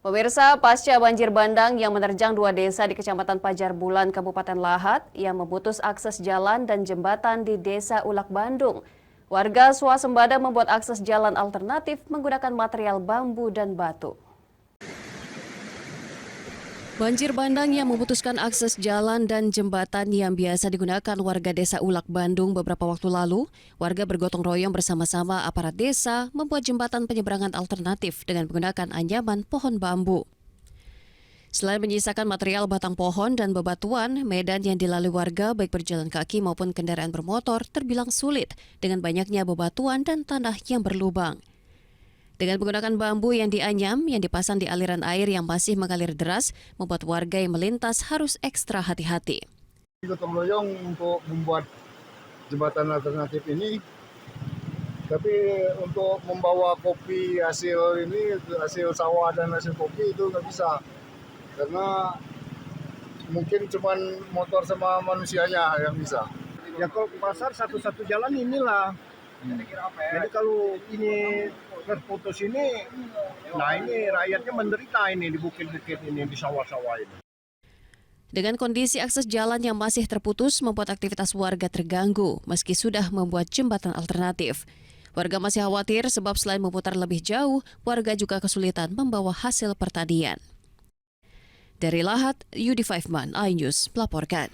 Pemirsa, pasca banjir bandang yang menerjang dua desa di Kecamatan Pajar Bulan, Kabupaten Lahat, yang memutus akses jalan dan jembatan di Desa Ulak Bandung. Warga swasembada membuat akses jalan alternatif menggunakan material bambu dan batu. Banjir bandang yang memutuskan akses jalan dan jembatan yang biasa digunakan warga Desa Ulak Bandung beberapa waktu lalu, warga bergotong royong bersama-sama aparat desa membuat jembatan penyeberangan alternatif dengan menggunakan anyaman pohon bambu. Selain menyisakan material batang pohon dan bebatuan, medan yang dilalui warga baik berjalan kaki maupun kendaraan bermotor terbilang sulit dengan banyaknya bebatuan dan tanah yang berlubang. Dengan menggunakan bambu yang dianyam yang dipasang di aliran air yang masih mengalir deras, membuat warga yang melintas harus ekstra hati-hati. Gotong royong untuk membuat jembatan alternatif ini, tapi untuk membawa kopi hasil sawah dan hasil kopi itu nggak bisa, karena mungkin cuma motor sama manusianya yang bisa. Ya kalau ke pasar satu-satu jalan inilah. Jadi kalau ini terputus ini, nah ini rakyatnya menderita ini di bukit-bukit ini, di sawah-sawah ini. Dengan kondisi akses jalan yang masih terputus membuat aktivitas warga terganggu meski sudah membuat jembatan alternatif. Warga masih khawatir sebab selain memutar lebih jauh, warga juga kesulitan membawa hasil pertanian. Dari Lahat, Yudi Faifman, iNews melaporkan.